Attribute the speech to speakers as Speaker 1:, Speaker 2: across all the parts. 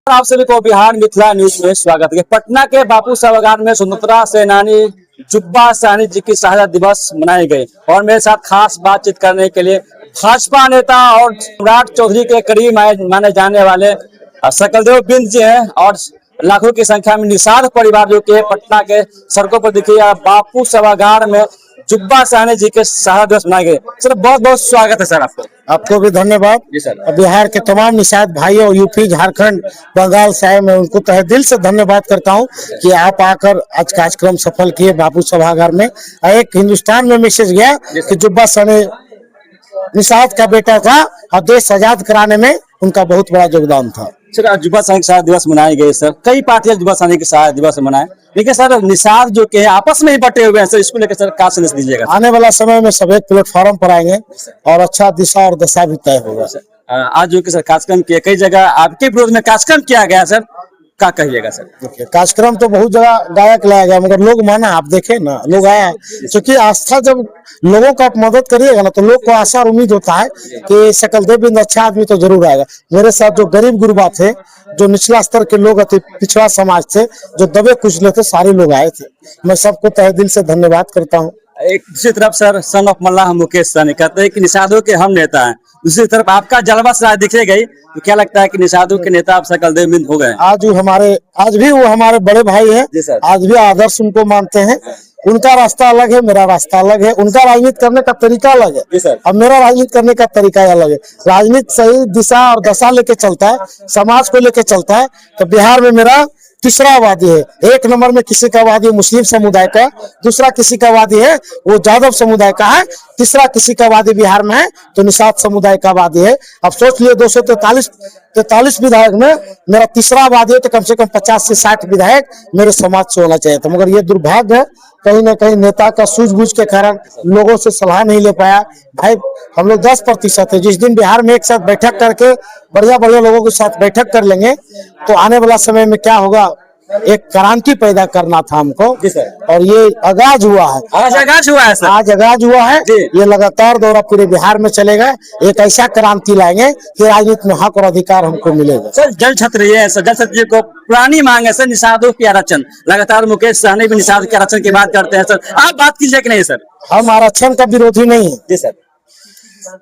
Speaker 1: आप सभी को बिहार मिथिला न्यूज में स्वागत है। पटना के बापू सभागार में स्वतंत्रता सेनानी जुब्बा सहनी जी की शहादत दिवस मनाए गए और मेरे साथ खास बातचीत करने के लिए भाजपा नेता और सम्राट चौधरी के करीब माने जाने वाले सकलदेव बिंद जी हैं और लाखों की संख्या में निषाद परिवार जो के पटना के सड़कों पर दिखे बापू सभागार में जुब्बा सहनी जी के शहादत दिवस मनाए गए। सर बहुत बहुत स्वागत है सर
Speaker 2: आपको भी धन्यवाद
Speaker 1: जी सर।
Speaker 2: बिहार के तमाम निषाद भाइयों, यूपी, झारखंड, बंगाल से आए, मैं उनको तहे दिल से धन्यवाद करता हूं कि आप आकर आज कार्यक्रम सफल किए बापू सभागार में। एक हिंदुस्तान में मैसेज गया कि जुब्बा सहनी निषाद का बेटा था और देश आजाद कराने में उनका बहुत बड़ा योगदान था।
Speaker 1: सर आज जुब्बा सहनी शहादत दिवस मनाए गए सर, कई पार्टियां जुब्बा सहनी की शहादत दिवस मनाए, लेकिन सर निषाद जो के आपस में ही बटे हुए हैं सर, इसको लेकर सर क्या संदेश दीजिएगा?
Speaker 2: आने वाला समय में सब एक प्लेटफॉर्म पर आएंगे और अच्छा दिशा और दशा भी तय होगा।
Speaker 1: आज जो कि सर कार्यक्रम किया, कई जगह आपके विरोध में कार्यक्रम किया गया सर, क्या कहिएगा सर?
Speaker 2: देखिए कार्यक्रम तो बहुत जगह गायक लाया गया मगर लोग माना, आप देखे ना लोग आया, क्योंकि आस्था जब लोगों को आप मदद करिएगा ना तो लोग को आशा और उम्मीद होता है कि सकलदेव बिंद अच्छा आदमी तो जरूर आएगा। मेरे साथ जो गरीब गुरबा थे, जो निचला स्तर के लोग थे, पिछड़ा समाज थे, जो दबे कुचले थे, सारे लोग आए थे। मैं सबको तहे दिल से धन्यवाद करता हूँ।
Speaker 1: एक दूसरी तरफ sir sun of Mallah Mukesh Sahni कहते हैं कि निषादों के हम नेता हैं, दूसरी तरफ आपका जलवा सराय दिखे गई, तो क्या लगता है कि निषादों के नेता आप सकलदेव बिंद हो गए?
Speaker 2: आज भी वो हमारे बड़े भाई हैं, आज भी आदर्श उनको मानते हैं। उनका रास्ता अलग है, मेरा रास्ता अलग है, उनका राजनीति करने का तरीका अलग है और मेरा राजनीति करने का तरीका अलग है। राजनीति सही दिशा और दशा लेके चलता है, समाज को लेके चलता है। तो बिहार में मेरा तीसरा वादी है, एक नंबर में किसी का वादी मुस्लिम समुदाय का, दूसरा किसी का वादी है वो यादव समुदाय का है, तीसरा किसी का वादी बिहार में है तो निषाद समुदाय का वादी है। अब सोच लिए 243 विधायक में मेरा तीसरा वादी है तो कम से कम 50 से 60 विधायक मेरे समाज से होना चाहिए था। मगर ये दुर्भाग्य है, कहीं ना कहीं नेता का सूझबूझ के कारण लोगों से सलाह नहीं ले पाया। भाई हम लोग 10% है, जिस दिन बिहार में एक साथ बैठक करके बढ़िया बढ़िया लोगों के साथ बैठक कर लेंगे तो आने वाला समय में क्या होगा, एक क्रांति पैदा करना था हमको और ये आगाज हुआ है।
Speaker 1: आज आगाज हुआ है सर,
Speaker 2: आज आगाज हुआ है। ये लगातार दौरा पूरे बिहार में चलेगा। एक ऐसा क्रांति लाएंगे कि राजनीति में हक और अधिकार हमको मिलेगा।
Speaker 1: सर जल छत्र है सर, जल छत्र को पुरानी मांग है सर निषादों की आरक्षण, लगातार मुकेश सहनी भी निषाद के आरक्षण की बात करते हैं सर, आप बात कीजिए कि नहीं सर?
Speaker 2: हम आरक्षण का विरोधी नहीं है
Speaker 1: जी सर,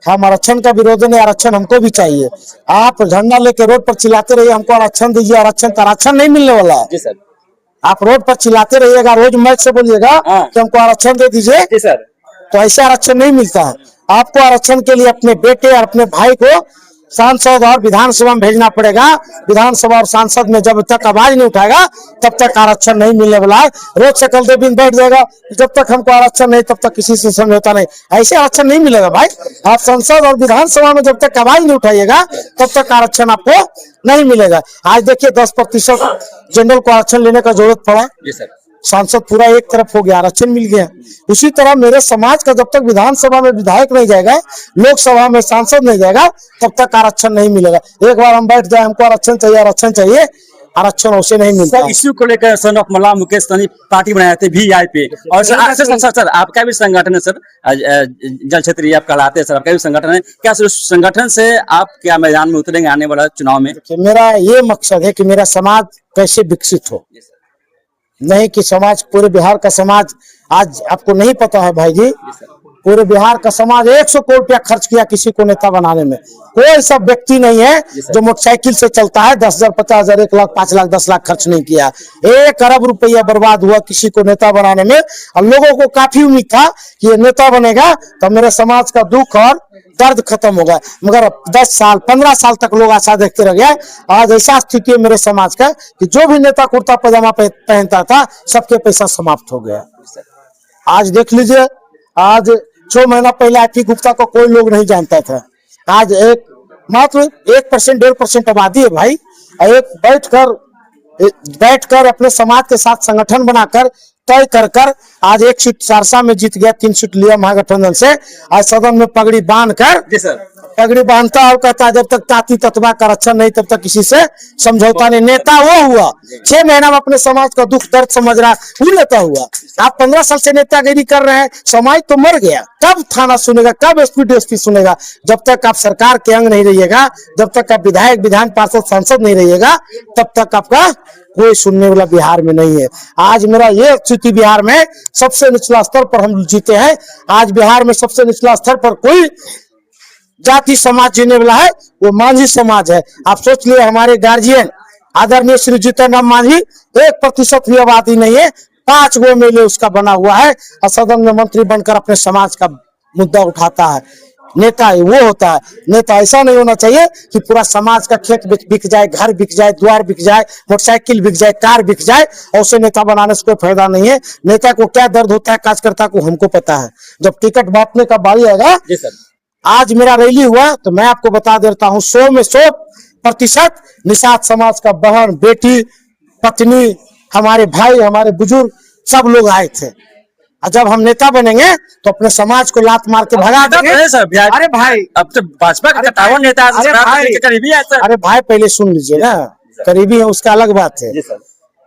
Speaker 2: हम आरक्षण का विरोधी नहीं, आरक्षण हमको भी चाहिए। आप झंडा लेके रोड पर चिल्लाते रहिए हमको आरक्षण दीजिए, आरक्षण तो आरक्षण नहीं मिलने वाला है।
Speaker 1: जी सर,
Speaker 2: आप रोड पर चिल्लाते रहिएगा, रोज माइक से बोलिएगा कि हमको आरक्षण दे दीजिए,
Speaker 1: जी सर,
Speaker 2: तो ऐसे आरक्षण नहीं मिलता है। आपको आरक्षण के लिए अपने बेटे और अपने भाई को सांसद और विधानसभा में भेजना पड़ेगा। विधानसभा और सांसद में जब तक आवाज नहीं उठाएगा तब तक आरक्षण नहीं मिलने वाला है। रोज सकलदेव बिंद बैठ जाएगा जब तक हमको आरक्षण नहीं तब तक किसी से समझौता नहीं, ऐसे आरक्षण नहीं मिलेगा भाई। आप संसद और विधानसभा में जब तक आवाज नहीं उठाइएगा तब तक आरक्षण आपको नहीं मिलेगा। आज देखिए 10% जनरल को आरक्षण लेने का जरूरत पड़ा, सांसद पूरा एक तरफ हो गया, आरक्षण मिल गया। उसी तरह मेरे समाज का जब तक विधानसभा में विधायक नहीं जाएगा, लोकसभा में सांसद नहीं जाएगा, तब तक आरक्षण नहीं मिलेगा। एक बार हम बैठ जाए हमको आरक्षण चाहिए, आरक्षण चाहिए, आरक्षण उसे नहीं मिलता।
Speaker 1: इश्यू को लेकर son of Mallah Mukesh Sahani party बनाए थे VIP और सर आपका भी संगठन है सर, जल क्षेत्रीय आप कहलाते हैं सर, आपका भी संगठन है, क्या सर उस संगठन से आप क्या मैदान में उतरेंगे आने वाला चुनाव में?
Speaker 2: मेरा ये मकसद है कि मेरा समाज कैसे विकसित हो, नहीं कि समाज पूरे बिहार का समाज, आज आपको नहीं पता है भाई जी, पूरे बिहार का समाज 100 करोड़ रुपया खर्च किया किसी को नेता बनाने में। कोई ऐसा व्यक्ति नहीं है जो मोटरसाइकिल से चलता है 10,000, 50,000, 1 लाख, 5 लाख, 10 लाख खर्च नहीं किया। 1 अरब रुपया बर्बाद हुआ किसी को नेता बनाने में और लोगों को काफी उम्मीद था कि ये नेता बनेगा तो मेरे समाज का दुख और दर्द खत्म होगा। मगर 10 साल 15 साल तक लोग आशा देखते रह गए। आज ऐसा स्थिति है मेरे समाज का कि जो भी नेता कुर्ता पजामा पहनता था सबके पैसा समाप्त हो गया। आज देख लीजिए, आज 6 महीना पहले आरती गुप्ता को कोई लोग नहीं जानता था, आज मात्र 1%, 1.5% आबादी है भाई। एक बैठकर अपने समाज के साथ संगठन बनाकर तय कर आज 1 सीट सहरसा में जीत गया, 3 सीट लिया महागठबंधन से। आज सदन में पगड़ी बांध कर पगड़ी बांधता और कहता जब तक ताती ततवा का रक्षण नहीं तब तक किसी से समझौता नहीं। नेता वो हुआ 6 महीना में अपने समाज का दुख दर्द समझ रहा, वो नेता हुआ। आप 15 साल से नेतागिरी कर रहे हैं, समाज तो मर गया। कब थाना सुनेगा, कब एसपी डीएसपी सुनेगा? जब तक आप सरकार के अंग नहीं रहिएगा, जब तक आप विधायक विधान पार्षद सांसद नहीं रहिएगा, तब तक आपका कोई सुनने वाला बिहार में नहीं है। आज मेरा ये स्थिति बिहार में सबसे निचला स्तर पर हम जीते हैं। आज बिहार में सबसे निचला स्तर पर कोई जाति समाज जीने वाला है, वो मांझी समाज है। आप सोच लिए हमारे गार्जियन आदरणीय श्री जीतन राम मांझी 1% भी आबादी नहीं है, 5 गो मेले उसका बना हुआ है और सदन में मंत्री बनकर अपने समाज का मुद्दा उठाता है। नेता वो होता है। नेता ऐसा नहीं होना चाहिए कि पूरा समाज का खेत बिक जाए, घर बिक जाए, द्वार बिक जाए, मोटरसाइकिल बिक जाए, कार बिक जाए और उसे नेता बनाने से कोई फायदा नहीं है। नेता को क्या दर्द होता है कार्यकर्ता को हमको पता है। जब टिकट बांटने का बारी आएगा, आज मेरा रैली हुआ तो मैं आपको बता देता हूँ 100 में 100% निषाद समाज का बहन, बेटी, पत्नी, हमारे भाई, हमारे बुजुर्ग सब लोग आए थे। और जब हम नेता बनेंगे तो अपने समाज को लात मार के भगा देंगे।
Speaker 1: अरे भाई, अब तो भाजपा का कटावा नेता करीबी है सर। अरे
Speaker 2: भाई पहले सुन लीजिए ना, करीबी है उसका अलग बात है।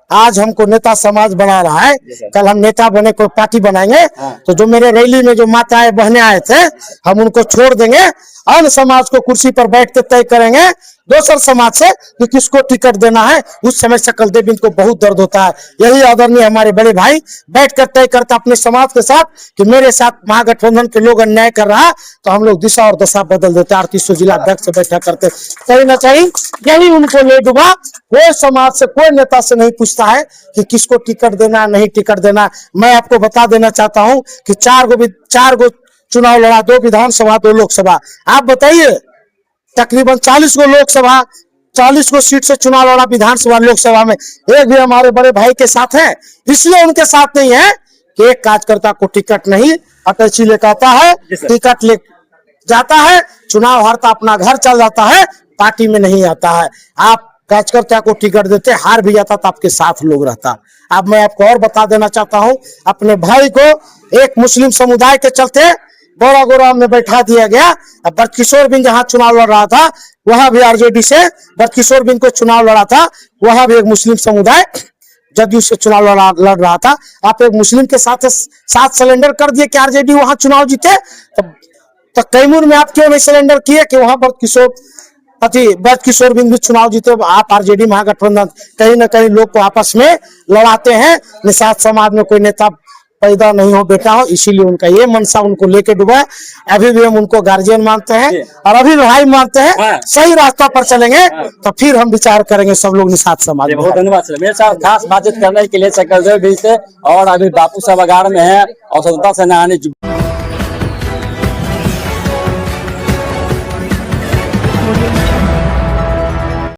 Speaker 2: आज हमको नेता समाज बना रहा है, कल हम नेता बने कोई पार्टी बनाएंगे तो जो मेरे रैली में जो माताएं बहने आए थे हम उनको छोड़ देंगे। अन्य समाज को कुर्सी पर बैठ के तय करेंगे दोसर समाज से कि किसको टिकट देना है। उस समय सकल देवी को बहुत दर्द होता है। यही आदरणीय हमारे बड़े भाई बैठकर तय करता अपने समाज के साथ कि मेरे साथ महागठबंधन के लोग अन्याय कर रहा तो हम लोग दिशा और दशा बदल देते। 3800 जिला अध्यक्ष से बैठा करते कहीं ना कहीं यही उनको ले डूबा। कोई समाज से कोई नेता से नहीं पूछता है कि किसको टिकट देना नहीं टिकट देना। मैं आपको बता देना चाहता हूँ कि 4 गो चुनाव लड़ा, 2 विधानसभा 2 लोकसभा। आप बताइए तकरीबन 40 गो लोकसभा 40 गो सीट से चुनाव लड़ा विधानसभा लोकसभा में, एक भी हमारे बड़े भाई के साथ है। इसलिए उनके साथ नहीं है कि एक कार्यकर्ता को टिकट नहीं, अटैची लेकर आता है, टिकट ले जाता है, चुनाव हारता अपना घर चल जाता है, पार्टी में नहीं आता है। आप कार्यकर्ता को टिकट देते, हार भी जाता तो आपके साथ लोग रहता। अब मैं आपको और बता देना चाहता हूं, अपने भाई को एक मुस्लिम समुदाय के चलते बड़ा गोराम में बैठा दिया गया। अब बरकिशोर बिन जहां चुनाव लड़ रहा था वहां भी आरजेडी से बरकिशोर बिन को चुनाव लड़ा था, वहां भी एक मुस्लिम समुदाय जदयू से चुनाव लड़ रहा था। आप एक मुस्लिम के साथ 7 सिलेंडर कर दिए कि आरजेडी वहां चुनाव जीते, तो कैमूर में आप क्यों नहीं सिलेंडर किए कि वहां बरकिशोर बिन भी चुनाव जीते। आप आरजेडी महागठबंधन कहीं ना कहीं लोग को आपस में लड़ाते हैं। निषाद समाज में कोई नेता पैदा नहीं हो बेटा हो, इसीलिए उनका ये मनसा उनको लेके डूबा। अभी भी हम उनको गार्जियन मानते हैं और अभी भाई मानते हैं। सही रास्ता पर चलेंगे तो फिर हम विचार करेंगे सब लोग निषाद समाज।
Speaker 1: बहुत धन्यवाद सर, मेरे साथ खास बातचीत करने के लिए सकल भी थे और अभी बापू सभागार में है और स्वतंत्रता सेनानी